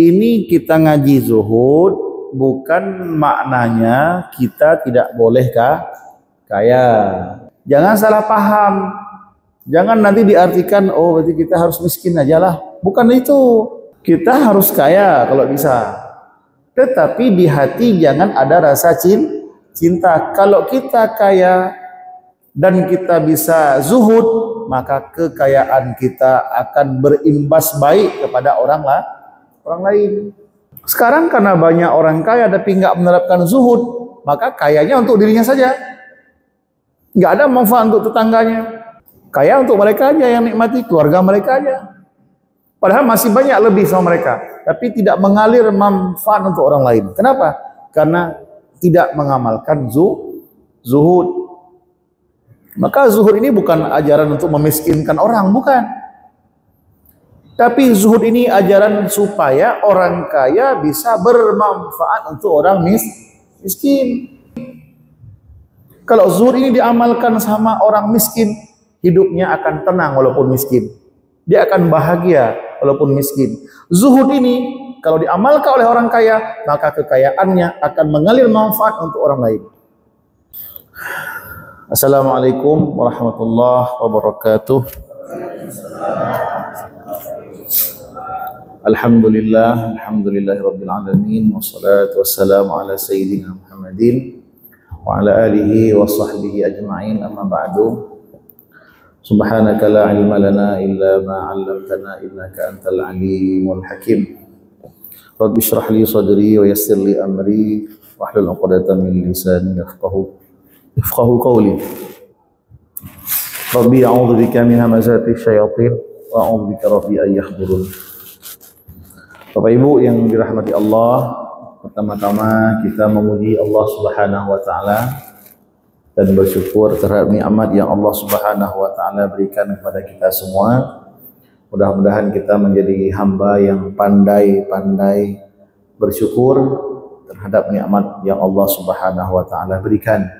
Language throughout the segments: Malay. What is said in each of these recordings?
ini kita ngaji zuhud bukan maknanya kita tidak boleh kaya. Jangan salah paham. Jangan nanti diartikan oh berarti kita harus miskin aja lah. Bukan itu. Kita harus kaya kalau bisa. Tetapi di hati jangan ada rasa cinta. Kalau kita kaya dan kita bisa zuhud, maka kekayaan kita akan berimbas baik kepada orang lain. Sekarang karena banyak orang kaya tapi nggak menerapkan zuhud, maka kayanya untuk dirinya saja, nggak ada manfaat untuk tetangganya. Kaya untuk mereka aja yang nikmati, keluarga mereka aja. Padahal masih banyak lebih sama mereka, tapi tidak mengalir manfaat untuk orang lain. Kenapa? Karena tidak mengamalkan zuhud. Maka zuhud ini bukan ajaran untuk memiskinkan orang, bukan. Tapi zuhud ini ajaran supaya orang kaya bisa bermanfaat untuk orang miskin. Kalau zuhud ini diamalkan sama orang miskin, hidupnya akan tenang walaupun miskin. Dia akan bahagia walaupun miskin. Zuhud ini kalau diamalkan oleh orang kaya, maka kekayaannya akan mengalir manfaat untuk orang lain. Assalamualaikum warahmatullahi wabarakatuh. Alhamdulillahirabbil alamin wassalatu wassalamu ala sayyidina Muhammadin wa ala alihi wa sahbihi ajma'in, amma ba'du. Subhanaka la ilma lana illa ma 'allamtana innaka antal alimul hakim. Rabbi shrah li sadri wa yassir li amri wahlul 'uqdatam min lisani yafqahu qawli. Rabbi a'udzu bika min hamazati syayatin wa a'udzu bika rabbi ay yahdurun. Bapak Ibu yang dirahmati Allah, pertama-tama kita memuji Allah Subhanahu wa taala dan bersyukur terhadap nikmat yang Allah Subhanahu wa taala berikan kepada kita semua. Mudah-mudahan kita menjadi hamba yang pandai-pandai bersyukur terhadap nikmat yang Allah Subhanahu wa taala berikan.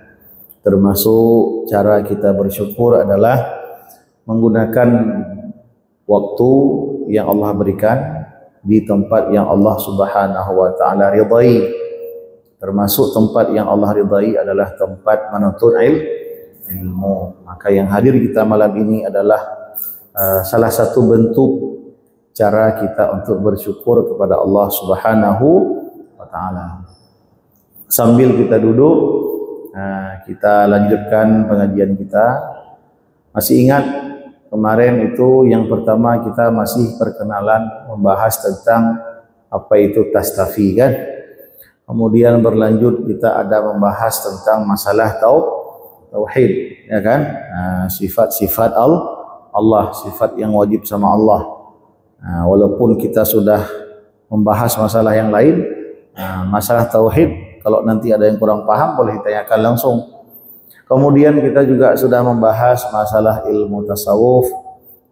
Termasuk cara kita bersyukur adalah menggunakan waktu yang Allah berikan di tempat yang Allah Subhanahu wa taala ridai. Termasuk tempat yang Allah ridai adalah tempat menuntut ilmu. Maka yang hadir kita malam ini adalah salah satu bentuk cara kita untuk bersyukur kepada Allah Subhanahu wa taala. Sambil kita duduk, kita lanjutkan pengajian kita. Masih ingat kemarin itu yang pertama kita masih perkenalan membahas tentang apa itu tastafi kan. Kemudian berlanjut kita ada membahas tentang masalah tauhid, ya kan? Sifat-sifat Allah, sifat yang wajib sama Allah. Walaupun kita sudah membahas masalah yang lain, masalah tauhid kalau nanti ada yang kurang paham boleh ditanyakan langsung. Kemudian kita juga sudah membahas masalah ilmu tasawuf,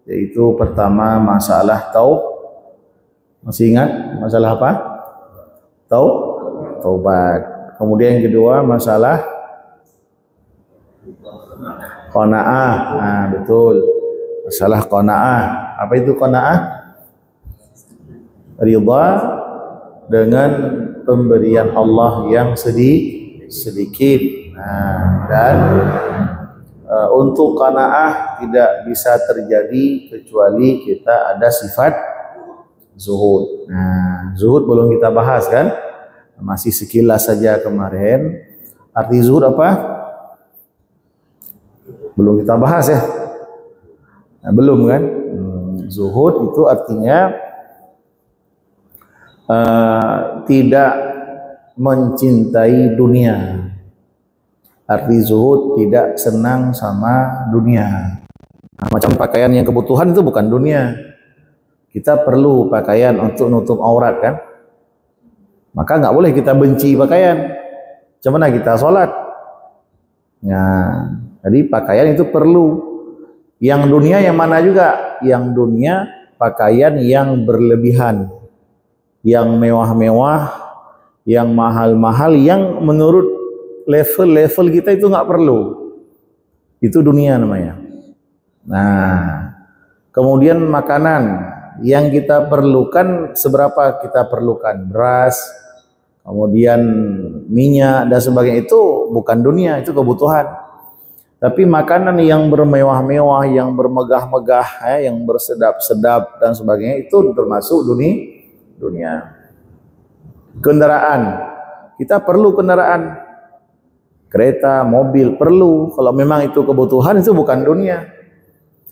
yaitu pertama masalah masih ingat masalah apa? Taubat. Kemudian yang kedua masalah qanaah. Betul. Masalah qanaah. Apa itu qanaah? Ridha dengan pemberian Allah yang sedikit. Dan untuk qanaah tidak bisa terjadi kecuali kita ada sifat zuhud. Zuhud belum kita bahas kan? Masih sekilas saja kemarin. Arti zuhud apa? Belum kita bahas ya? Belum kan? Zuhud itu artinya tidak mencintai dunia. Arti zuhud tidak senang sama dunia. Macam pakaian yang kebutuhan itu bukan dunia. Kita perlu pakaian untuk nutup aurat kan? Maka nggak boleh kita benci pakaian. Cuman kita sholat. Jadi pakaian itu perlu. Yang dunia yang mana juga? Yang dunia pakaian yang berlebihan, yang mewah-mewah, yang mahal-mahal, yang menurut level kita itu nggak perlu. Itu dunia namanya. Kemudian makanan yang kita perlukan seberapa kita perlukan, beras, kemudian minyak dan sebagainya, itu bukan dunia, itu kebutuhan. Tapi makanan yang bermewah-mewah, yang bermegah-megah, yang bersedap-sedap dan sebagainya, itu termasuk dunia. Kendaraan, kita perlu kendaraan, kereta, mobil perlu. Kalau memang itu kebutuhan, itu bukan dunia.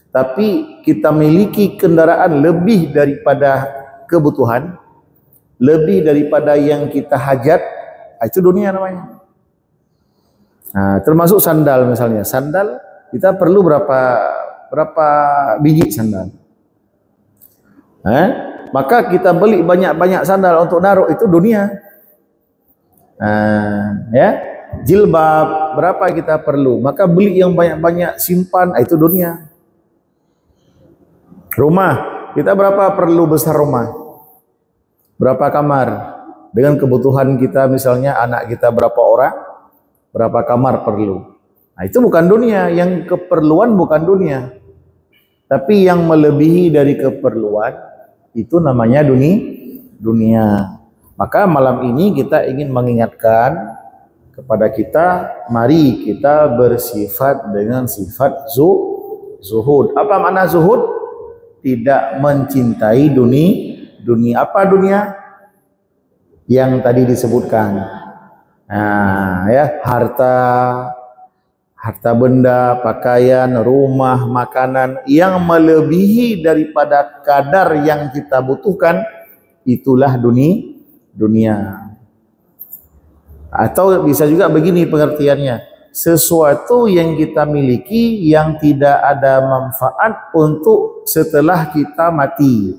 Tapi kita miliki kendaraan lebih daripada kebutuhan, lebih daripada yang kita hajat, itu dunia namanya. Nah, termasuk sandal misalnya. Sandal kita perlu berapa biji sandal. Maka kita beli banyak-banyak sandal untuk naruh, itu dunia. Ya, jilbab berapa kita perlu, maka beli yang banyak-banyak simpan, itu dunia. Rumah kita berapa perlu besar rumah, berapa kamar dengan kebutuhan kita, misalnya anak kita berapa orang, berapa kamar perlu. Nah, itu bukan dunia. Yang keperluan bukan dunia, tapi yang melebihi dari keperluan itu namanya dunia. Maka malam ini kita ingin mengingatkan kepada kita, mari kita bersifat dengan sifat zuhud. Apa makna zuhud? Tidak mencintai dunia. Apa dunia? Yang tadi disebutkan. Nah, ya, harta benda, pakaian, rumah, makanan yang melebihi daripada kadar yang kita butuhkan, itulah dunia. Atau bisa juga begini pengertiannya, sesuatu yang kita miliki yang tidak ada manfaat untuk setelah kita mati.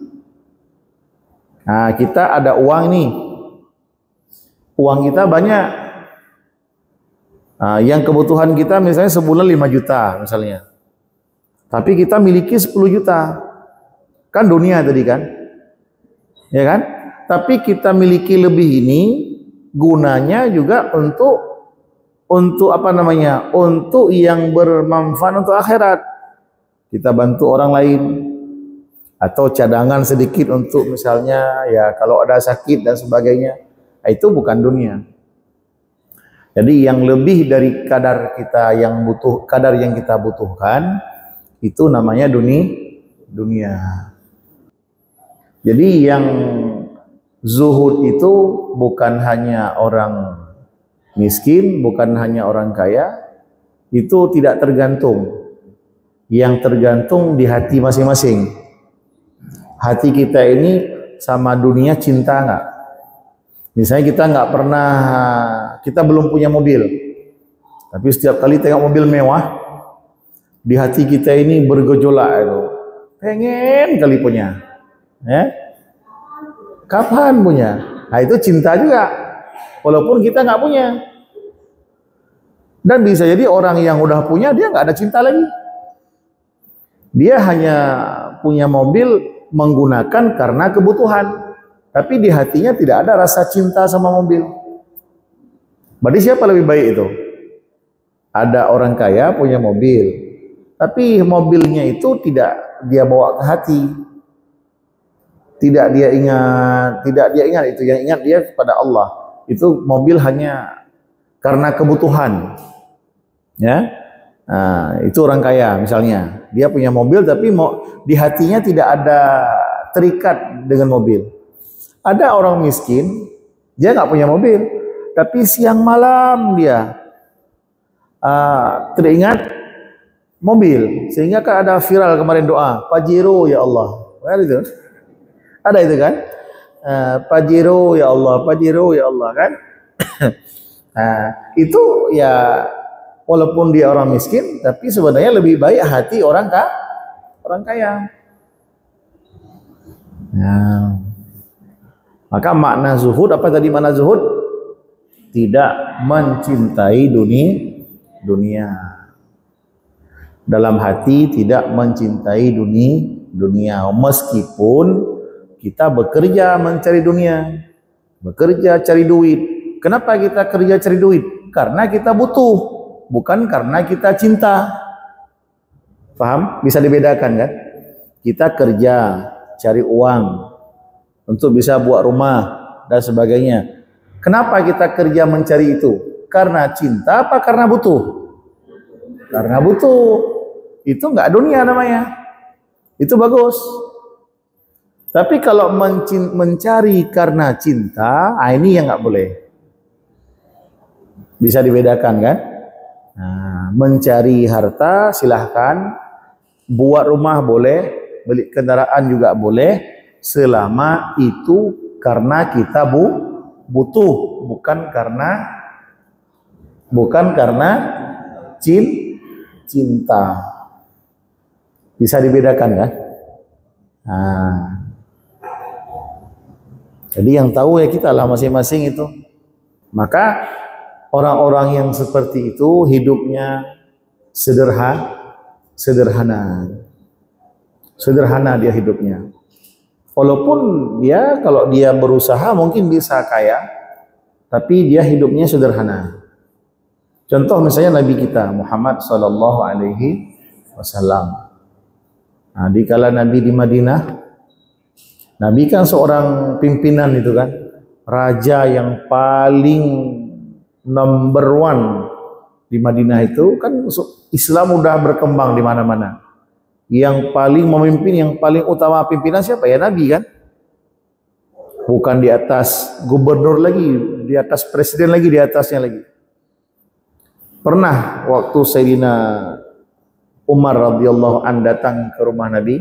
Nah, kita ada uang nih, uang kita banyak. Nah, yang kebutuhan kita misalnya sebulan 5 juta misalnya, tapi kita miliki 10 juta, kan dunia tadi kan, ya kan? Tapi kita miliki lebih ini gunanya juga untuk apa namanya? Untuk yang bermanfaat untuk akhirat. Kita bantu orang lain, atau cadangan sedikit untuk misalnya ya kalau ada sakit dan sebagainya. Itu bukan dunia. Jadi yang lebih dari kadar yang kita butuhkan, itu namanya dunia. Jadi yang zuhud itu bukan hanya orang miskin, bukan hanya orang kaya, itu tidak tergantung. Yang tergantung di hati masing-masing. Hati kita ini sama dunia cinta enggak? Misalnya kita belum punya mobil, tapi setiap kali tengok mobil mewah, di hati kita ini bergejolak itu, pengen kali punya, ya? Kapan punya? Nah, itu cinta juga, walaupun kita nggak punya. Dan bisa jadi orang yang udah punya, dia nggak ada cinta lagi. Dia hanya punya mobil menggunakan karena kebutuhan, tapi di hatinya tidak ada rasa cinta sama mobil. Berarti siapa lebih baik itu? Ada orang kaya punya mobil, tapi mobilnya itu tidak dia bawa ke hati, tidak dia ingat itu, yang ingat dia kepada Allah. Itu mobil hanya karena kebutuhan, ya. Nah, itu orang kaya misalnya, dia punya mobil tapi di hatinya tidak ada terikat dengan mobil. Ada orang miskin, dia nggak punya mobil, tapi siang malam dia teringat mobil, sehingga kan ada viral kemarin doa Pajero ya Allah, ada itu kan, Pajero ya Allah, Pajero ya Allah kan. Itu ya walaupun dia orang miskin, tapi sebenarnya lebih baik hati orang kaya. Nah, maka makna zuhud apa tadi makna zuhud? Tidak mencintai dunia. Dalam hati tidak mencintai dunia, meskipun kita bekerja mencari dunia, bekerja cari duit. Kenapa kita kerja cari duit? Karena kita butuh, bukan karena kita cinta. Paham? Bisa dibedakan kan? Kita kerja cari uang, untuk bisa buat rumah dan sebagainya. Kenapa kita kerja mencari itu? Karena cinta apa karena butuh? Karena butuh. Itu enggak dunia namanya. Itu bagus. Tapi kalau mencari karena cinta, ini yang enggak boleh. Bisa dibedakan kan? Nah, mencari harta silahkan, buat rumah boleh, beli kendaraan juga boleh, selama itu karena kita butuh, bukan karena cinta. Bisa dibedakan kan? Nah, jadi yang tahu ya kita lah masing-masing itu. Maka orang-orang yang seperti itu hidupnya sederhana dia hidupnya. Walaupun dia kalau dia berusaha mungkin bisa kaya, tapi dia hidupnya sederhana. Contoh misalnya Nabi kita Muhammad sallallahu alaihi wasallam. Nah, dikala Nabi di Madinah, Nabi kan seorang pimpinan itu kan, raja yang paling number one di Madinah itu kan. Islam udah berkembang di mana-mana. Yang paling memimpin, yang paling utama pimpinan siapa? Ya Nabi kan. Bukan di atas gubernur lagi, di atas presiden lagi, di atasnya lagi. Pernah waktu Sayyidina Umar radhiyallahu an datang ke rumah Nabi.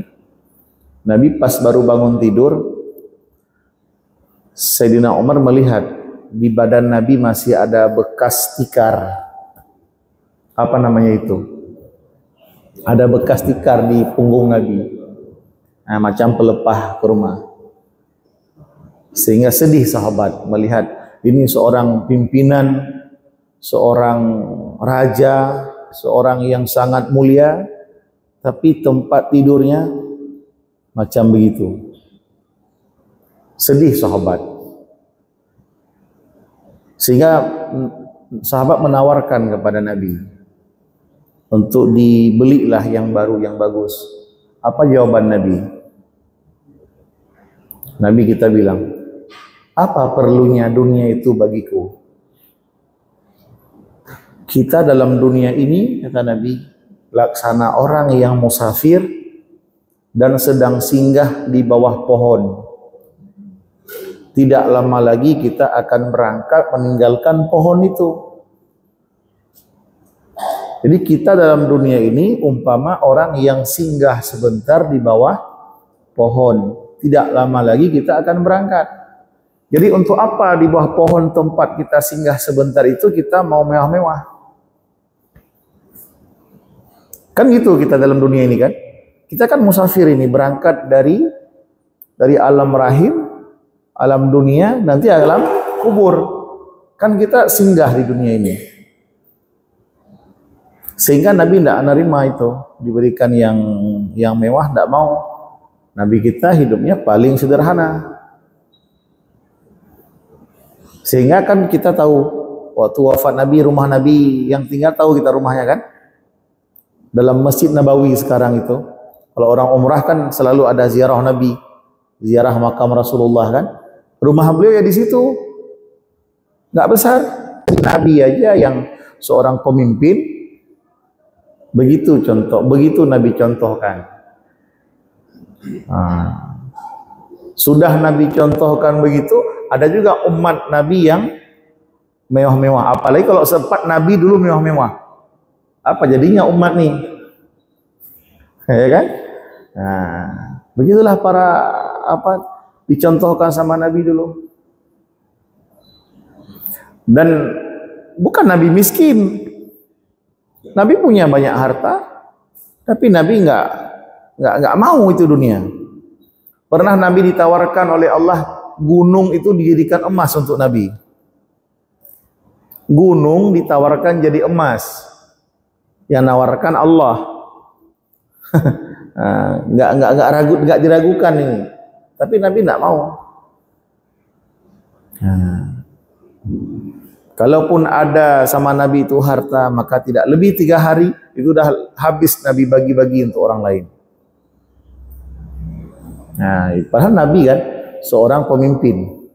Nabi pas baru bangun tidur, Sayyidina Umar melihat di badan Nabi masih ada bekas tikar. Apa namanya itu? Ada bekas tikar di punggung Nabi. Nah, macam pelepah kurma. Sehingga sedih sahabat melihat ini seorang pimpinan, seorang raja, seorang yang sangat mulia, tapi tempat tidurnya macam begitu. Sedih sahabat. Sehingga sahabat menawarkan kepada Nabi untuk dibelilah yang baru, yang bagus. Apa jawaban Nabi? Nabi kita bilang, apa perlunya dunia itu bagiku? Kita dalam dunia ini, kata Nabi, laksana orang yang musafir dan sedang singgah di bawah pohon. Tidak lama lagi kita akan berangkat meninggalkan pohon itu. Jadi kita dalam dunia ini umpama orang yang singgah sebentar di bawah pohon. Tidak lama lagi kita akan berangkat. Jadi untuk apa di bawah pohon tempat kita singgah sebentar itu kita mau mewah-mewah? Kan gitu kita dalam dunia ini kan. Kita kan musafir ini, berangkat dari alam rahim, alam dunia, nanti alam kubur. Kan kita singgah di dunia ini. Sehingga Nabi tidak menerima itu, diberikan yang mewah, tidak mau. Nabi kita hidupnya paling sederhana. Sehingga kan kita tahu, waktu wafat Nabi, rumah Nabi yang tinggal tahu kita rumahnya kan? Dalam Masjid Nabawi sekarang itu, kalau orang umrah kan selalu ada ziarah Nabi, ziarah makam Rasulullah kan? Rumah beliau ya di situ, nggak besar. Nabi aja yang seorang pemimpin, begitu Nabi contohkan. Sudah Nabi contohkan begitu, ada juga umat Nabi yang mewah-mewah. Apalagi kalau sempat Nabi dulu mewah-mewah. Apa jadinya umat nih? Ya kan? Nah, begitulah para dicontohkan sama Nabi dulu. Dan bukan Nabi miskin. Nabi punya banyak harta, tapi Nabi enggak mau itu dunia. Pernah Nabi ditawarkan oleh Allah gunung itu dijadikan emas untuk Nabi. Gunung ditawarkan jadi emas. Yang nawarkan Allah. Enggak diragukan ini. Tapi Nabi enggak mau. Kalaupun ada sama Nabi itu harta, maka tidak lebih 3 hari itu dah habis Nabi bagi-bagi untuk orang lain. Nah, padahal Nabi kan seorang pemimpin.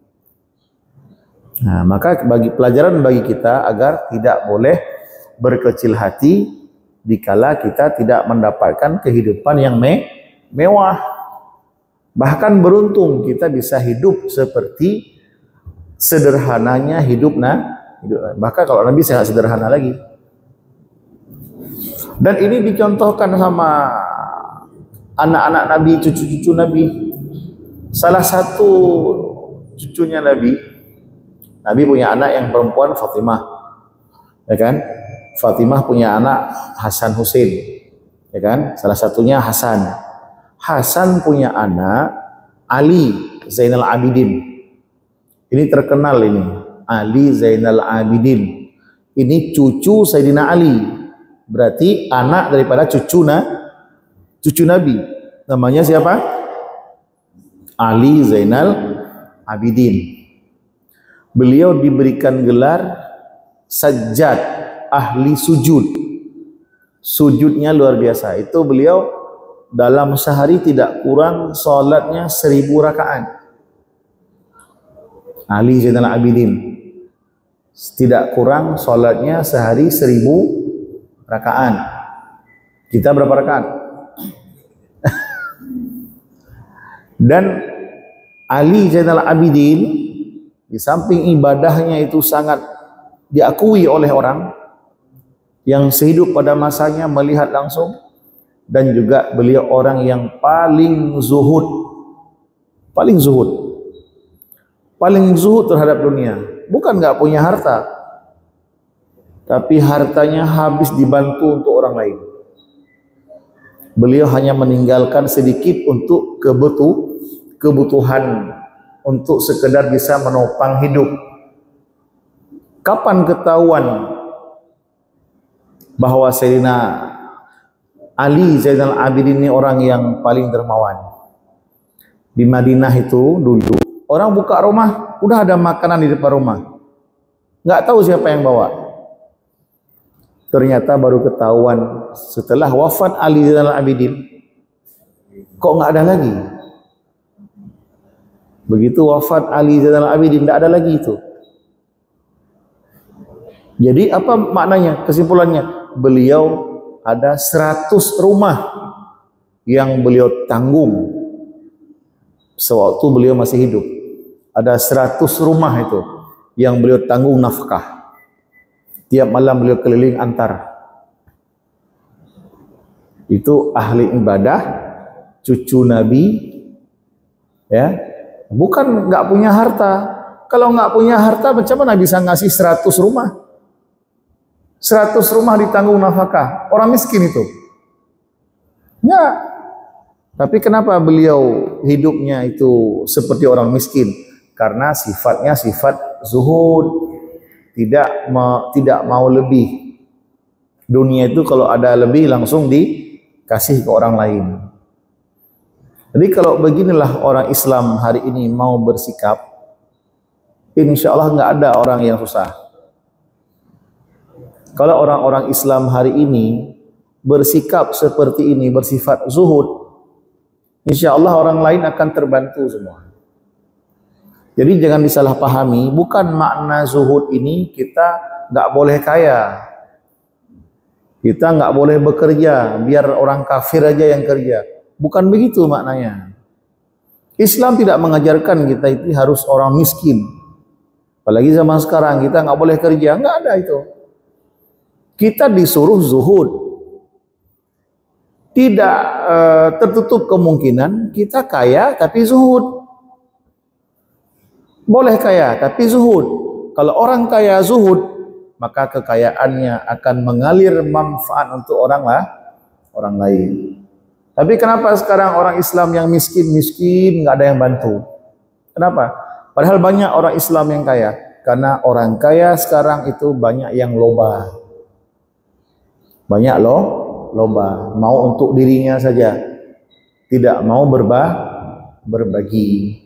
Nah, maka bagi pelajaran bagi kita agar tidak boleh berkecil hati dikala kita tidak mendapatkan kehidupan yang mewah. Bahkan beruntung kita bisa hidup seperti sederhananya hidup. Bahkan kalau Nabi sangat sederhana lagi. Dan ini dicontohkan sama anak-anak Nabi, cucu-cucu Nabi. Salah satu cucunya Nabi punya anak yang perempuan, Fatimah, ya kan? Fatimah punya anak Hasan Hussein, ya kan? Salah satunya Hasan. Hasan punya anak Ali Zainal Abidin. Ini terkenal ini, Ali Zainal Abidin. Ini cucu Sayyidina Ali. Berarti anak daripada cucu Nabi. Namanya siapa? Ali Zainal Abidin. Beliau diberikan gelar Sajjad, ahli sujud. Sujudnya luar biasa. Itu beliau dalam sehari tidak kurang salatnya 1000 rakaat. Ali Zainal Abidin tidak kurang salatnya sehari 1000 rakaat. Kita berapa rakaat? Dan Ali Zainal Abidin di samping ibadahnya itu sangat diakui oleh orang yang sehidup pada masanya melihat langsung, dan juga beliau orang yang paling zuhud terhadap dunia. Bukan nggak punya harta, tapi hartanya habis dibantu untuk orang lain. Beliau hanya meninggalkan sedikit untuk kebutuhan, untuk sekedar bisa menopang hidup. Kapan ketahuan bahwa Sayyidina Ali Zainal Abidin ini orang yang paling dermawan? Di Madinah itu dulu orang buka rumah udah ada makanan di depan rumah, nggak tahu siapa yang bawa. Ternyata baru ketahuan setelah wafat Ali Zainal Abidin, kok nggak ada lagi. Begitu wafat Ali Zainal Abidin, tidak ada lagi itu. Jadi apa maknanya? Kesimpulannya, beliau ada 100 rumah yang beliau tanggung sewaktu beliau masih hidup. Ada 100 rumah itu yang beliau tanggung nafkah. Tiap malam beliau keliling antar. Itu ahli ibadah, cucu Nabi, ya. Bukan nggak punya harta. Kalau nggak punya harta, macam mana bisa ngasih 100 rumah? 100 rumah ditanggung nafkah. Orang miskin itu. Ya. Tapi kenapa beliau hidupnya itu seperti orang miskin? Karena sifatnya sifat zuhud. Tidak mau lebih. Dunia itu kalau ada lebih langsung dikasih ke orang lain. Jadi kalau beginilah orang Islam hari ini mau bersikap, insya Allah nggak ada orang yang susah. Kalau orang-orang Islam hari ini bersikap seperti ini, bersifat zuhud, insya Allah orang lain akan terbantu semua. Jadi jangan disalahpahami, bukan makna zuhud ini kita nggak boleh kaya, kita nggak boleh bekerja, biar orang kafir aja yang kerja. Bukan begitu maknanya. Islam tidak mengajarkan kita itu harus orang miskin. Apalagi zaman sekarang kita nggak boleh kerja, nggak ada itu. Kita disuruh zuhud. Tidak tertutup kemungkinan kita kaya tapi zuhud. Boleh kaya tapi zuhud. Kalau orang kaya zuhud, maka kekayaannya akan mengalir manfaat untuk orang lain. Tapi kenapa sekarang orang Islam yang miskin nggak ada yang bantu? Kenapa? Padahal banyak orang Islam yang kaya. Karena orang kaya sekarang itu banyak yang loba. Banyak loba, mau untuk dirinya saja, tidak mau berbagi.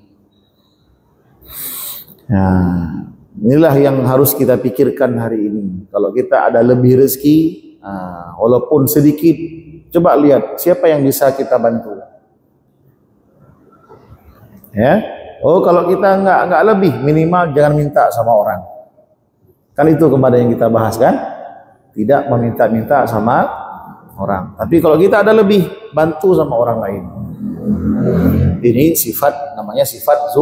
Nah, inilah yang harus kita pikirkan hari ini. Kalau kita ada lebih rezeki, walaupun sedikit, coba lihat siapa yang bisa kita bantu. Ya. Oh, kalau kita enggak lebih, minimal jangan minta sama orang. Kan itu kemarin yang kita bahas kan? Tidak meminta-minta sama orang. Tapi kalau kita ada lebih, bantu sama orang lain. Ini sifat, namanya sifat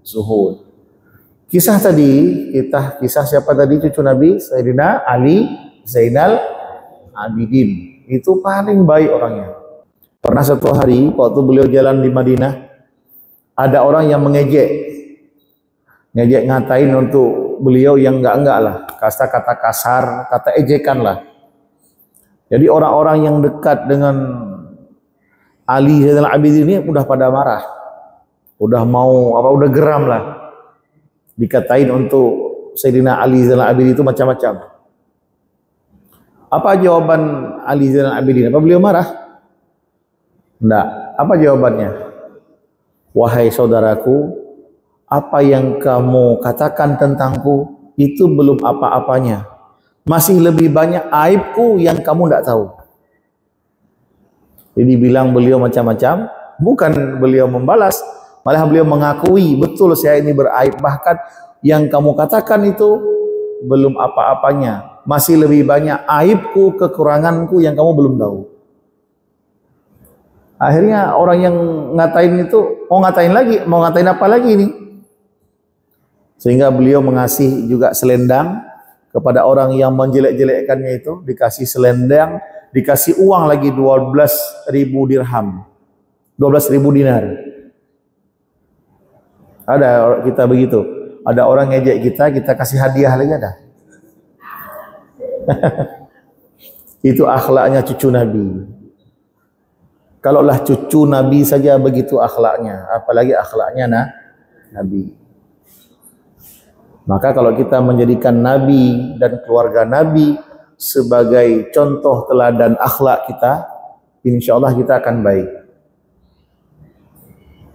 zuhud. Kisah tadi, kisah siapa tadi cucu Nabi? Sayyidina Ali Zainal Abidin. Itu paling baik orangnya. Pernah satu hari waktu beliau jalan di Madinah, ada orang yang ngejek ngatain untuk beliau yang enggak lah, kata kasar, kata ejekan lah. Jadi orang-orang yang dekat dengan Ali Zainal Abidin ini udah pada marah, udah geram lah, dikatain untuk Sayyidina Ali Zainal Abidin itu macam-macam. Apa jawaban Ali Zainal Abidin? Apa beliau marah? Enggak. Apa jawabannya? Wahai saudaraku, apa yang kamu katakan tentangku itu belum apa-apanya. Masih lebih banyak aibku yang kamu tidak tahu. Jadi bilang beliau macam-macam, bukan beliau membalas, malah beliau mengakui betul saya ini beraib. Bahkan yang kamu katakan itu belum apa-apanya. Masih lebih banyak aibku, kekuranganku yang kamu belum tahu. Akhirnya orang yang ngatain itu mau ngatain lagi, mau ngatain apa lagi ini? Sehingga beliau mengasih juga selendang kepada orang yang menjelek-jelekkannya itu, dikasih selendang, dikasih uang lagi 12.000 dirham, 12.000 dinar. Ada kita begitu, ada orang ngejek kita kasih hadiah lagi ada. Itu akhlaknya cucu Nabi. Kalaulah cucu Nabi saja begitu akhlaknya, apalagi akhlaknya Nabi. Maka kalau kita menjadikan Nabi dan keluarga Nabi sebagai contoh teladan akhlak kita, insya Allah kita akan baik.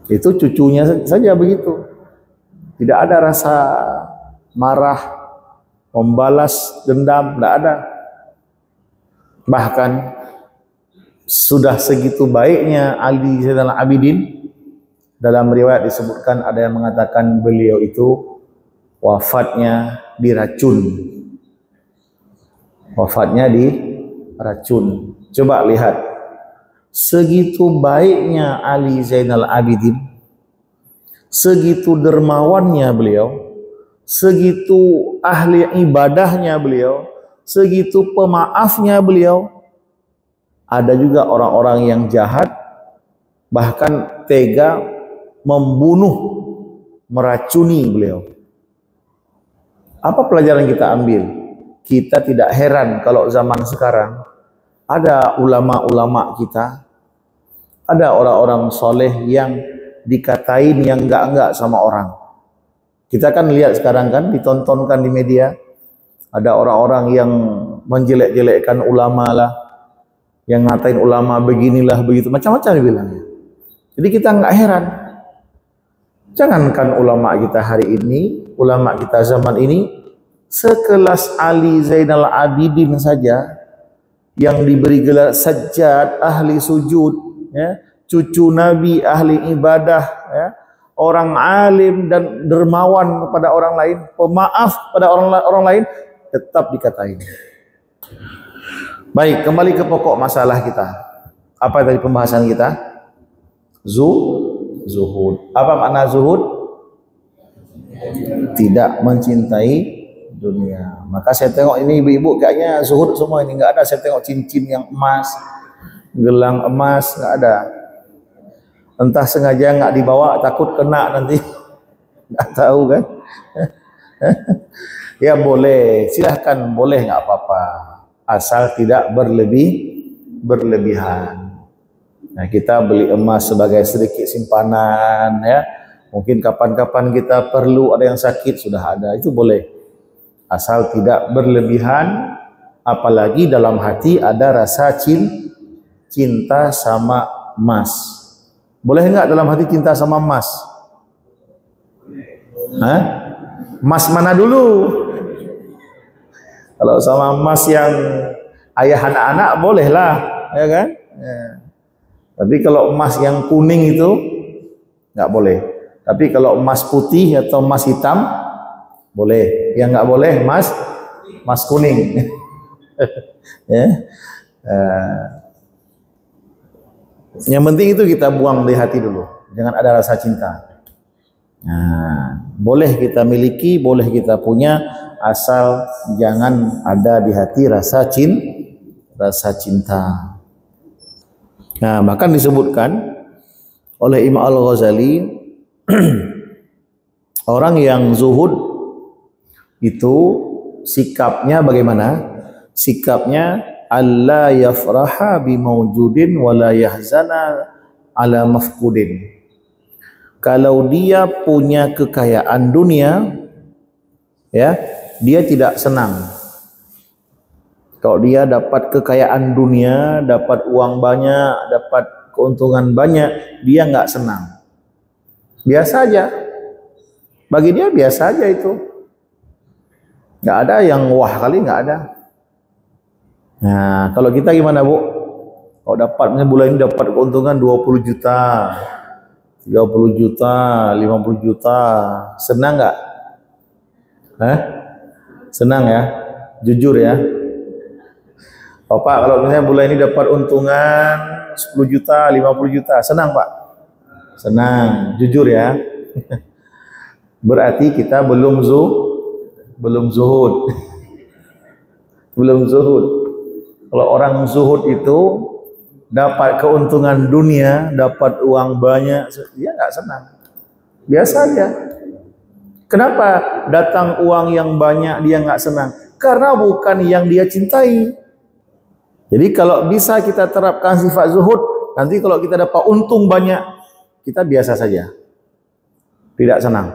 Itu cucunya saja begitu. Tidak ada rasa marah, membalas dendam, tidak ada. Bahkan sudah segitu baiknya Ali Zainal Abidin, dalam riwayat disebutkan ada yang mengatakan beliau itu wafatnya diracun. Wafatnya diracun. Coba lihat, segitu baiknya Ali Zainal Abidin, segitu dermawannya beliau, segitu ahli ibadahnya beliau, segitu pemaafnya beliau. Ada juga orang-orang yang jahat, bahkan tega membunuh, meracuni beliau. Apa pelajaran kita ambil? Kita tidak heran kalau zaman sekarang ada ulama-ulama kita, ada orang-orang soleh yang dikatain yang enggak-enggak sama orang. Kita kan lihat sekarang kan, ditontonkan di media, ada orang-orang yang menjelek-jelekkan ulama lah, yang ngatain ulama beginilah begitu, macam-macam dibilangnya. Jadi kita enggak heran. Jangankan ulama kita hari ini, ulama kita zaman ini, sekelas Ali Zainal Abidin saja yang diberi gelar sajjad, ahli sujud, ya, cucu Nabi, ahli ibadah, ya, orang alim dan dermawan kepada orang lain, pemaaf pada orang lain, tetap dikatain. Baik, kembali ke pokok masalah kita. Apa tadi pembahasan kita? Zuhud. Apa makna zuhud? Tidak mencintai dunia. Maka saya tengok ini ibu-ibu kayaknya zuhud semua ini, enggak ada saya tengok cincin yang emas, gelang emas, enggak ada. Entah sengaja enggak dibawa takut kena nanti. Enggak tahu kan? Ya boleh, silahkan boleh, enggak apa-apa. Asal tidak berlebihan. Nah, kita beli emas sebagai sedikit simpanan, ya. Mungkin kapan-kapan kita perlu, ada yang sakit, sudah ada, itu boleh. Asal tidak berlebihan, apalagi dalam hati ada rasa cinta sama emas. Boleh enggak dalam hati cinta sama emas? Hah? Emas mana dulu? Kalau sama emas yang ayah anak-anak bolehlah, ya kan? Ya. Tapi kalau emas yang kuning itu, nggak boleh. Tapi kalau emas putih atau emas hitam boleh. Yang nggak boleh emas kuning. Ya. Yang penting itu kita buang di hati dulu. Jangan ada rasa cinta. Nah, boleh kita miliki, boleh kita punya, asal jangan ada di hati rasa cinta. Nah, bahkan disebutkan oleh Imam Al-Ghazali orang yang zuhud itu sikapnya bagaimana? Sikapnya alla yafraha bimawjudin wala yahzana ala mafqudin. Kalau dia punya kekayaan dunia, ya, dia tidak senang. Kalau dia dapat kekayaan dunia, dapat uang banyak, dapat keuntungan banyak, dia nggak senang. Biasa aja. Bagi dia biasa aja itu. Nggak ada yang wah kali, nggak ada. Nah, kalau kita gimana, Bu? Kalau dapatnya bulan ini dapat keuntungan 20 juta, 30 juta, 50 juta, senang nggak? Senang ya? Jujur ya? Pak, kalau misalnya bulan ini dapat untungan 10 juta, 50 juta, senang Pak? Senang, jujur ya? Berarti kita belum zuhud. Belum zuhud. Kalau orang zuhud itu dapat keuntungan dunia, dapat uang banyak, dia nggak senang. Biasa aja. Kenapa datang uang yang banyak dia nggak senang? Karena bukan yang dia cintai. Jadi kalau bisa kita terapkan sifat zuhud, nanti kalau kita dapat untung banyak, kita biasa saja. Tidak senang.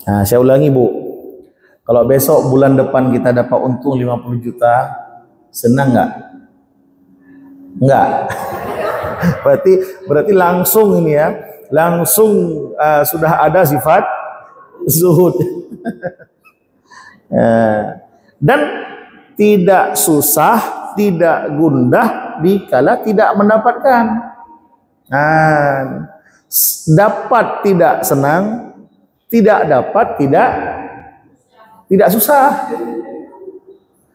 Nah, saya ulangi, Bu. Kalau besok bulan depan kita dapat untung 50 juta, senang nggak? Enggak. Berarti langsung ini ya, langsung sudah ada sifat zuhud. Dan tidak susah, tidak gundah dikala tidak mendapatkan. Dapat tidak senang, tidak dapat tidak susah.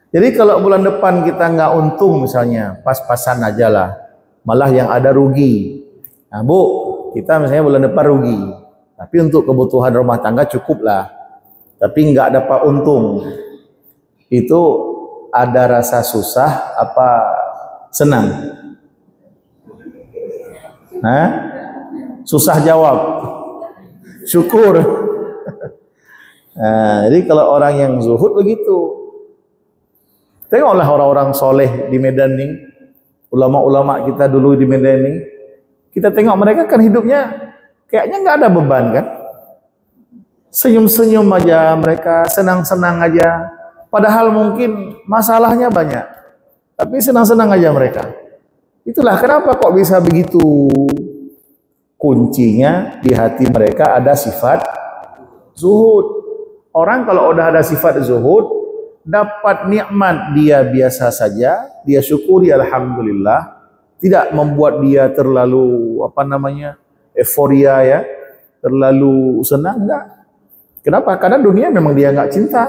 Jadi kalau bulan depan kita nggak untung misalnya, pas-pasan aja lah, malah yang ada rugi. Nah, Bu, kita misalnya bulan depan rugi, tapi untuk kebutuhan rumah tangga cukup lah, tapi nggak dapat untung, itu ada rasa susah apa senang? Susah jawab, syukur. Jadi kalau orang yang zuhud begitu. Tengoklah orang-orang soleh di Medan nih, ulama-ulama kita dulu di Medan nih, kita tengok mereka kan hidupnya kayaknya nggak ada beban kan, senyum-senyum aja mereka, senang-senang aja, padahal mungkin masalahnya banyak, tapi senang-senang aja mereka. Itulah kenapa kok bisa begitu. Kuncinya di hati mereka ada sifat zuhud. Orang kalau udah ada sifat zuhud, dapat nikmat dia biasa saja, dia syukuri alhamdulillah, tidak membuat dia terlalu euforia ya, terlalu senang, enggak. Kenapa? Karena dunia memang dia enggak cinta.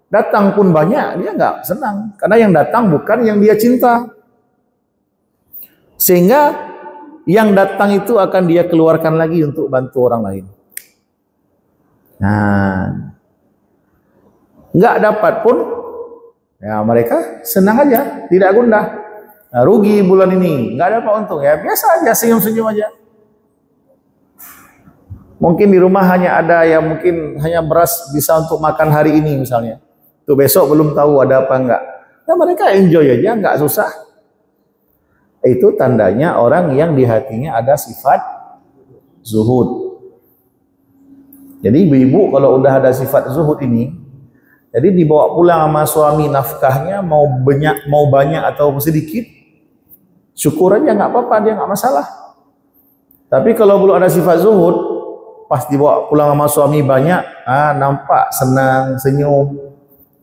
Datang pun banyak, dia enggak senang, karena yang datang bukan yang dia cinta. Sehingga yang datang itu akan dia keluarkan lagi untuk bantu orang lain. Nggak dapat pun, ya mereka senang aja, tidak gundah. Rugi bulan ini, nggak dapat untung, ya biasa aja, senyum-senyum aja. Mungkin di rumah hanya ada yang mungkin hanya beras bisa untuk makan hari ini misalnya. Tuh besok belum tahu ada apa enggak. Ya mereka enjoy aja, nggak susah. Itu tandanya orang yang di hatinya ada sifat zuhud. Jadi ibu-ibu kalau udah ada sifat zuhud ini, jadi dibawa pulang sama suami nafkahnya mau banyak atau sedikit, syukur aja nggak apa-apa, dia nggak masalah. Tapi kalau belum ada sifat zuhud, pas dibawa pulang sama suami banyak, nampak senang, senyum,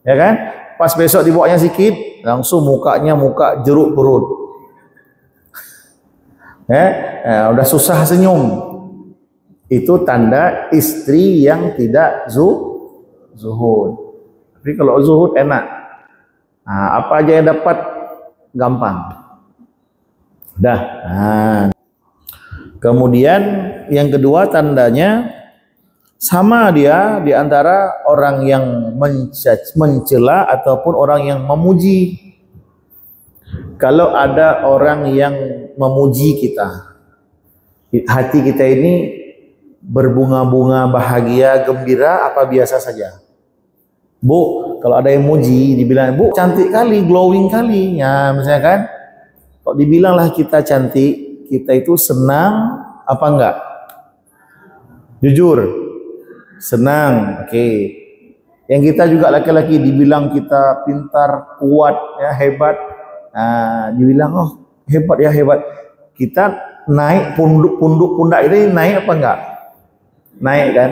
ya kan? Pas besok dibawanya sedikit, langsung muka jeruk perut. Udah susah senyum, itu tanda istri yang tidak zuhud. Tapi kalau zuhud enak, apa aja yang dapat gampang. Dah. Kemudian yang kedua tandanya sama dia di antara orang yang mencela ataupun orang yang memuji. Kalau ada orang yang memuji kita, hati kita ini berbunga-bunga, bahagia, gembira, apa biasa saja? Bu, kalau ada yang muji, dibilang, Bu, cantik kali, glowing kali. Ya, misalnya kan, kalau dibilanglah kita cantik, kita itu senang, apa enggak? Jujur, senang, oke. Yang kita juga laki-laki dibilang kita pintar, kuat, ya, hebat. Dibilang, oh hebat ya hebat. Kita naik pundak ini naik apa enggak? Naik kan?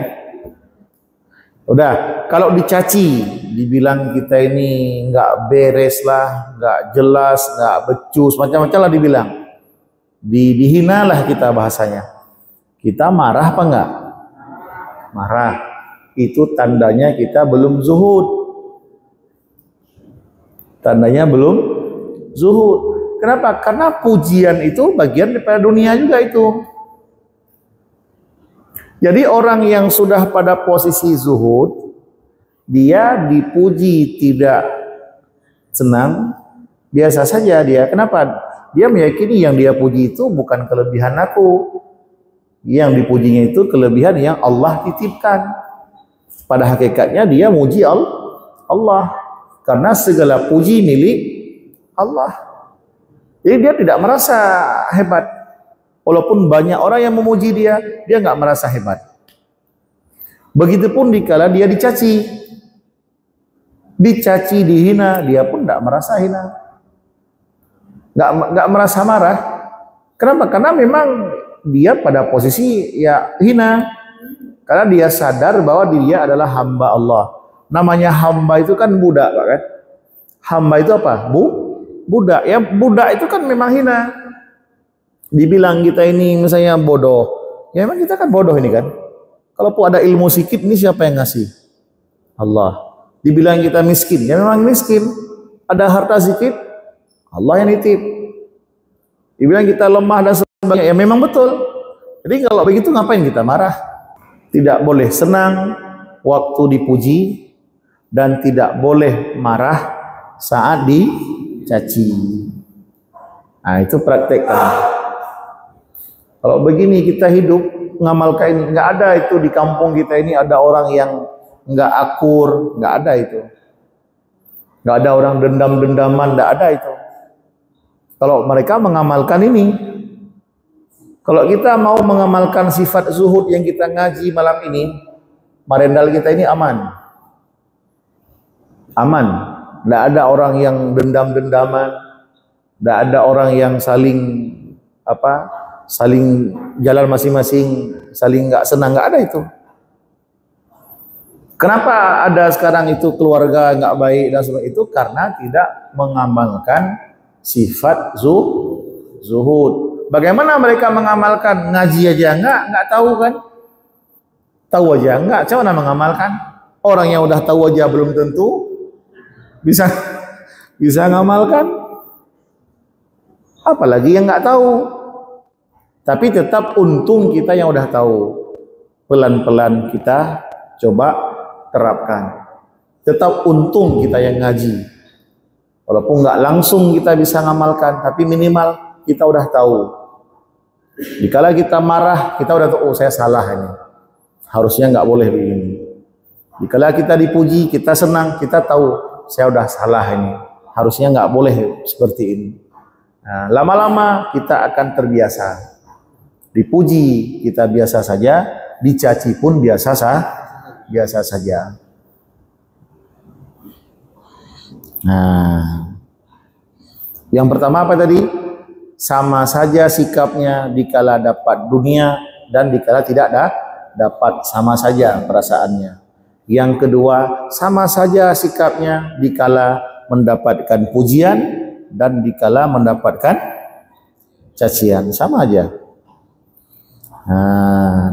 Udah, kalau dicaci, dibilang kita ini enggak beres lah, enggak jelas, enggak becus, macam-macam lah dibilang. Dihina lah kita bahasanya. Kita marah apa enggak? Marah. Itu tandanya kita belum zuhud. Tandanya belum zuhud. Kenapa? Karena pujian itu bagian daripada dunia juga itu. Jadi orang yang sudah pada posisi zuhud, dia dipuji tidak senang, biasa saja dia. Kenapa? Dia meyakini yang dia puji itu bukan kelebihan aku. Yang dipujinya itu kelebihan yang Allah titipkan. Pada hakikatnya dia muji Allah. Karena segala puji milik Allah. Jadi dia tidak merasa hebat. Walaupun banyak orang yang memuji dia enggak merasa hebat. Begitupun dikala dia dicaci. Dicaci, dihina, dia pun enggak merasa hina. Enggak merasa marah. Kenapa? Karena memang dia pada posisi ya hina. Karena dia sadar bahwa dia adalah hamba Allah. Namanya hamba itu kan budak, Pak, kan? Hamba itu apa? Budak. Ya, budak itu kan memang hina. Dibilang kita ini misalnya bodoh. Ya memang kita kan bodoh ini kan. Kalaupun ada ilmu sedikit, ini siapa yang ngasih? Allah. Dibilang kita miskin, ya memang miskin. Ada harta sedikit, Allah yang nitip. Dibilang kita lemah dan sebagainya, ya memang betul. Jadi kalau begitu ngapain kita marah? Tidak boleh senang waktu dipuji dan tidak boleh marah saat dicaci. Nah, itu praktekkan. Kalau begini kita hidup ngamalkan ini, nggak ada itu di kampung kita ini ada orang yang nggak akur, nggak ada itu. Nggak ada orang dendam-dendaman, nggak ada itu. Kalau mereka mengamalkan ini, kalau kita mau mengamalkan sifat zuhud yang kita ngaji malam ini, marendal kita ini aman. Aman. Nggak ada orang yang dendam-dendaman, nggak ada orang yang saling jalan masing-masing, saling nggak senang, nggak ada itu. Kenapa ada sekarang itu keluarga nggak baik dan sebagainya? Itu karena tidak mengamalkan sifat zuhud. Bagaimana mereka mengamalkan? Ngaji aja nggak tahu kan? Tahu aja nggak, macam mana mengamalkan? Orang yang udah tahu aja belum tentu bisa ngamalkan. Apalagi yang nggak tahu. Tapi tetap untung kita yang udah tahu. Pelan-pelan kita coba terapkan. Tetap untung kita yang ngaji. Walaupun nggak langsung kita bisa ngamalkan, tapi minimal kita udah tahu. Dikala kita marah, kita udah tahu, oh saya salah ini. Harusnya nggak boleh begini. Dikala kita dipuji, kita senang, kita tahu saya udah salah ini. Harusnya nggak boleh seperti ini. Nah, lama-lama kita akan terbiasa. Dipuji kita biasa saja, dicaci pun biasa saja. Nah, yang pertama apa tadi? Sama saja sikapnya dikala dapat dunia dan dikala tidak dapat, sama saja perasaannya. Yang kedua, sama saja sikapnya dikala mendapatkan pujian dan dikala mendapatkan cacian, sama aja. Nah,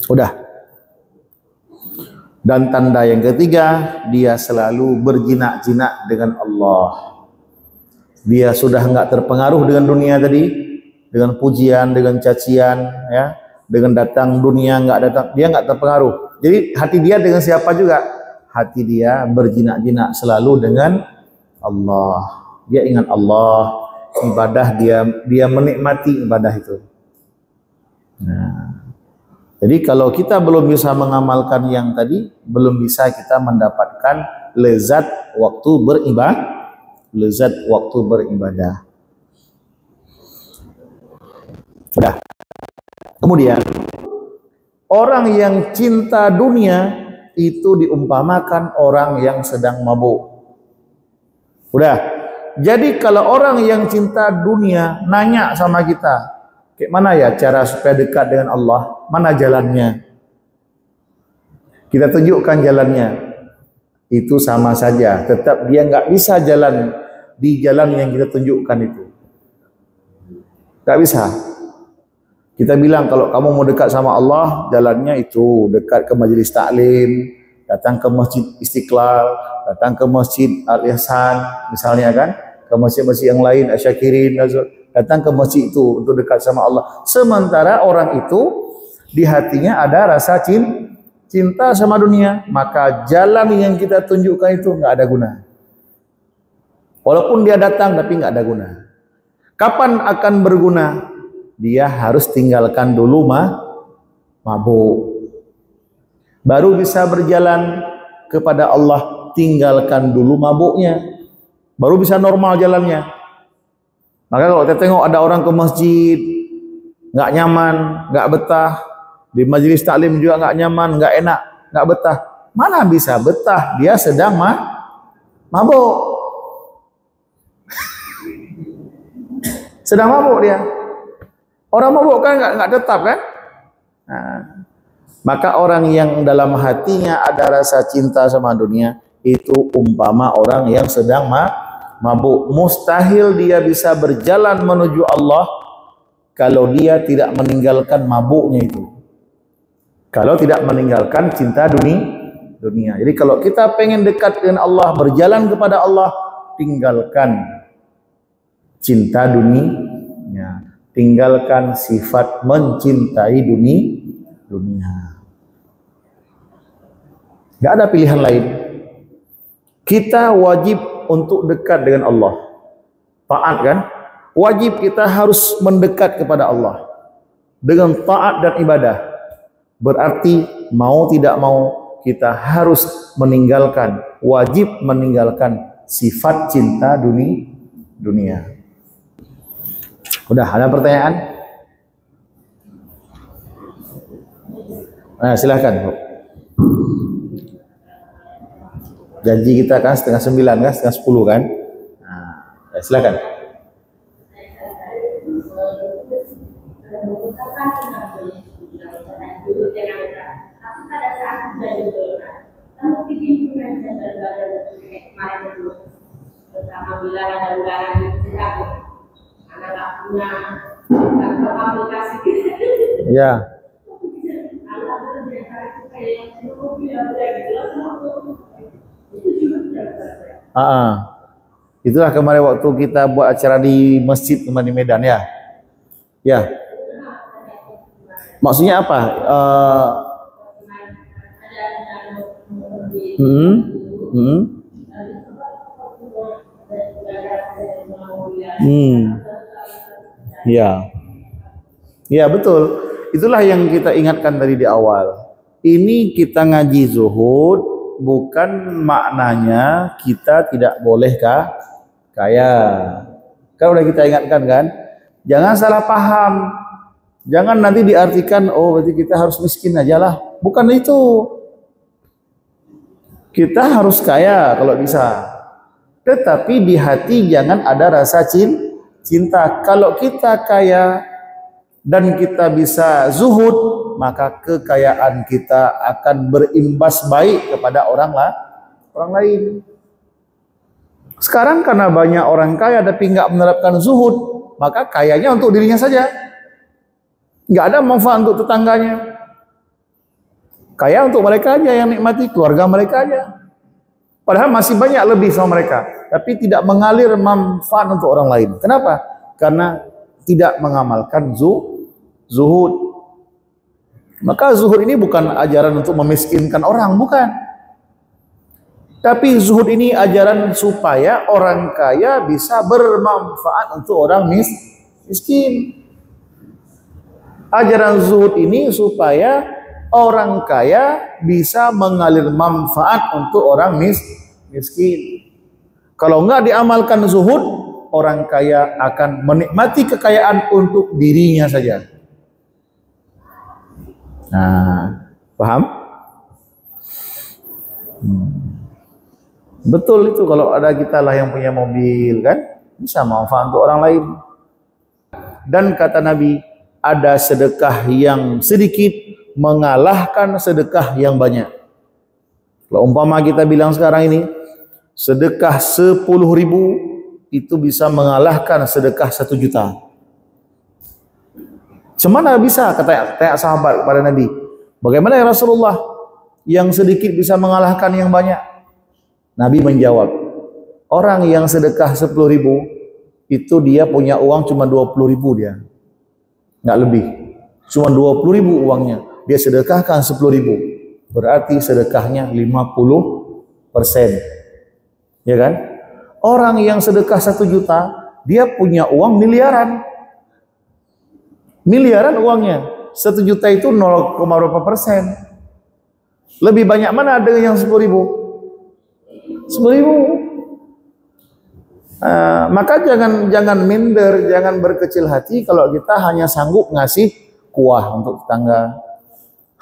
udah. Dan tanda yang ketiga, dia selalu berjinak-jinak dengan Allah. Dia sudah enggak terpengaruh dengan dunia tadi, dengan pujian, dengan cacian, ya, dengan datang dunia enggak datang, dia enggak terpengaruh. Jadi hati dia dengan siapa juga? Hati dia berjinak-jinak selalu dengan Allah. Dia ingat Allah, ibadah dia menikmati ibadah itu. Nah, jadi kalau kita belum bisa mengamalkan yang tadi, belum bisa kita mendapatkan lezat waktu beribadah. Udah. Kemudian orang yang cinta dunia itu diumpamakan orang yang sedang mabuk. Udah. Jadi kalau orang yang cinta dunia nanya sama kita, kayak mana ya cara supaya dekat dengan Allah? Mana jalannya? Kita tunjukkan jalannya. Itu sama saja. Tetap dia nggak bisa jalan di jalan yang kita tunjukkan itu. Nggak bisa. Kita bilang kalau kamu mau dekat sama Allah, jalannya itu dekat ke majelis taklim, datang ke Masjid Istiqlal, datang ke Masjid Al-Ihsan, misalnya kan, ke masjid-masjid yang lain, Asyakirin, datang ke masjid itu untuk dekat sama Allah. Sementara orang itu di hatinya ada rasa cinta sama dunia, maka jalan yang kita tunjukkan itu nggak ada guna. Walaupun dia datang tapi nggak ada guna. Kapan akan berguna? Dia harus tinggalkan dulu mabuk. Baru bisa berjalan kepada Allah, tinggalkan dulu mabuknya. Baru bisa normal jalannya. Maka kalau kita tengok ada orang ke masjid, nggak nyaman, nggak betah, di majelis taklim juga nggak nyaman, nggak enak, nggak betah. Mana bisa betah? Dia sedang mabuk. Sedang mabuk dia. Orang mabuk kan nggak tetap kan? Nah, maka orang yang dalam hatinya ada rasa cinta sama dunia itu umpama orang yang sedang mabuk. Mustahil dia bisa berjalan menuju Allah kalau dia tidak meninggalkan mabuknya itu. Kalau tidak meninggalkan cinta dunia. Jadi kalau kita pengen dekat dengan Allah, berjalan kepada Allah, tinggalkan cinta dunia. Tinggalkan sifat mencintai dunia. Tidak ada pilihan lain. Kita wajib untuk dekat dengan Allah. Taat kan? Wajib kita harus mendekat kepada Allah dengan taat dan ibadah. Berarti mau tidak mau kita harus meninggalkan, wajib meninggalkan sifat cinta dunia. Udah, ada pertanyaan? Nah, silahkan. Janji kita kan 8:30 kan, 8:30 kan? Nah, silahkan. Ya. Itulah kemarin waktu kita buat acara di masjid kemarin di Medan ya. Ya. Maksudnya apa? Ya betul. Itulah yang kita ingatkan tadi di awal. Ini kita ngaji zuhud, bukan maknanya kita tidak boleh kaya. Kan udah kita ingatkan kan? Jangan salah paham. Jangan nanti diartikan, oh berarti kita harus miskin aja lah. Bukan itu. Kita harus kaya kalau bisa. Tetapi di hati jangan ada rasa cinta. Kalau kita kaya dan kita bisa zuhud, maka kekayaan kita akan berimbas baik kepada orang lain. Sekarang karena banyak orang kaya tapi nggak menerapkan zuhud, maka kayanya untuk dirinya saja, nggak ada manfaat untuk tetangganya. Kaya untuk mereka aja yang nikmati, keluarga mereka aja. Padahal masih banyak lebih sama mereka, tapi tidak mengalir manfaat untuk orang lain. Kenapa? Karena tidak mengamalkan zuhud. Maka zuhud ini bukan ajaran untuk memiskinkan orang, bukan. Tapi zuhud ini ajaran supaya orang kaya bisa bermanfaat untuk orang miskin. Ajaran zuhud ini supaya orang kaya bisa mengalir manfaat untuk orang miskin. Kalau enggak diamalkan zuhud, orang kaya akan menikmati kekayaan untuk dirinya saja. Nah, paham? Betul itu, kalau ada kita lah yang punya mobil kan, bisa manfaat untuk orang lain. Dan kata Nabi, ada sedekah yang sedikit mengalahkan sedekah yang banyak. Kalau umpama kita bilang sekarang ini, sedekah 10.000 itu bisa mengalahkan sedekah 1 juta. Cemana bisa, kata sahabat kepada Nabi, bagaimana ya Rasulullah, yang sedikit bisa mengalahkan yang banyak? Nabi menjawab, orang yang sedekah 10.000 itu dia punya uang cuma 20.000 dia, nggak lebih, cuma 20.000 uangnya, dia sedekahkan 10.000, berarti sedekahnya 50%, ya kan? Orang yang sedekah 1 juta, dia punya uang miliaran. Miliaran uangnya. 1 juta itu 0,berapa persen. Lebih banyak mana ada yang 10.000? 10.000. Maka jangan minder, jangan berkecil hati kalau kita hanya sanggup ngasih kuah untuk tetangga,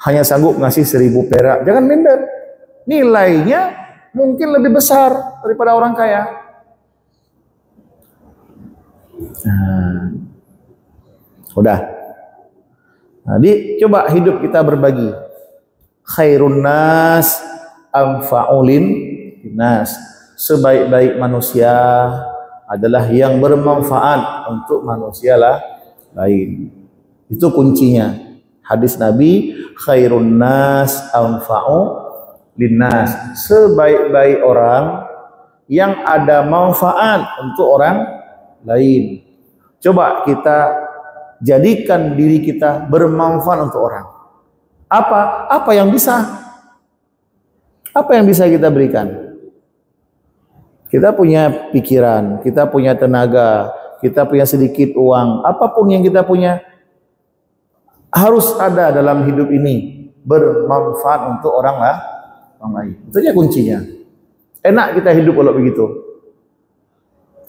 hanya sanggup ngasih 1.000 perak. Jangan minder. Nilainya mungkin lebih besar daripada orang kaya. Udah. Jadi coba hidup kita berbagi. Khairun nas anfa'ulin nas. Sebaik-baik manusia adalah yang bermanfaat untuk manusia lain. Itu kuncinya. Hadis Nabi, khairun nas anfa'u linnas. Sebaik-baik orang yang ada manfaat untuk orang lain. Coba kita jadikan diri kita bermanfaat untuk orang. Apa yang bisa? Apa yang bisa kita berikan? Kita punya pikiran, kita punya tenaga, kita punya sedikit uang, apapun yang kita punya harus ada dalam hidup ini bermanfaat untuk orang lain. Itu aja kuncinya. Enak kita hidup kalau begitu.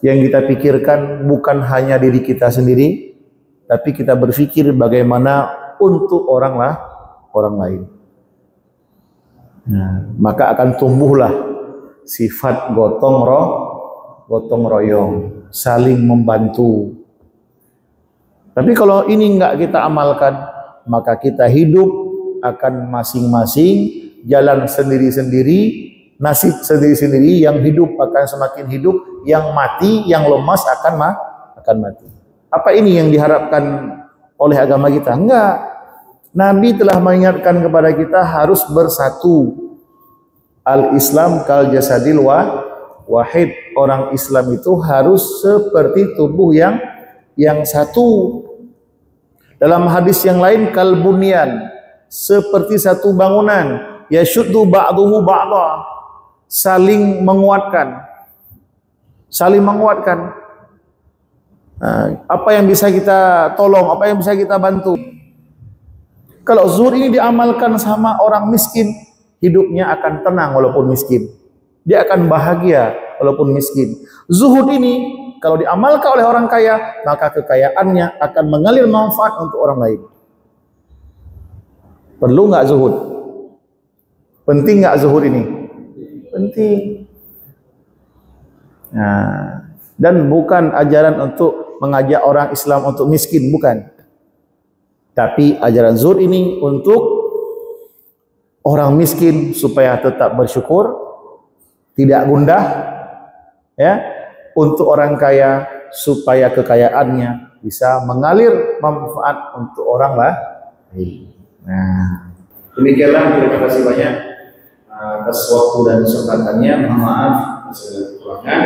Yang kita pikirkan bukan hanya diri kita sendiri, tapi kita berpikir bagaimana untuk orang lain. Nah, maka akan tumbuhlah sifat gotong royong, saling membantu. Tapi kalau ini enggak kita amalkan, maka kita hidup akan masing-masing jalan sendiri-sendiri, nasib sendiri-sendiri, yang hidup akan semakin hidup, yang mati, yang lemas akan mati. Apa ini yang diharapkan oleh agama kita? Enggak. Nabi telah mengingatkan kepada kita harus bersatu. Al-Islam kal jasadil wahid. Orang Islam itu harus seperti tubuh yang satu. Dalam hadis yang lain, kal bunyan, seperti satu bangunan, yashuddu ba'duhu ba'dha, saling menguatkan. Apa yang bisa kita tolong, apa yang bisa kita bantu. Kalau zuhud ini diamalkan sama orang miskin, hidupnya akan tenang walaupun miskin. Dia akan bahagia walaupun miskin. Zuhud ini kalau diamalkan oleh orang kaya, maka kekayaannya akan mengalir manfaat untuk orang lain. Perlu nggak zuhud? Penting nggak zuhud ini? Penting. Nah, dan bukan ajaran untuk mengajak orang Islam untuk miskin, bukan. Tapi ajaran zuhud ini untuk orang miskin supaya tetap bersyukur, tidak gundah, ya. Untuk orang kaya supaya kekayaannya bisa mengalir manfaat untuk orang lain. Nah, demikianlah, terima kasih banyak atas waktu dan kesempatannya. Mohon maaf segala kekurangan.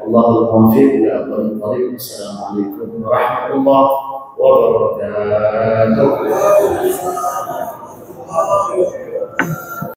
Allahul muwaffiq ila aqwamit thoriq. Assalamualaikum warahmatullahi wabarakatuh.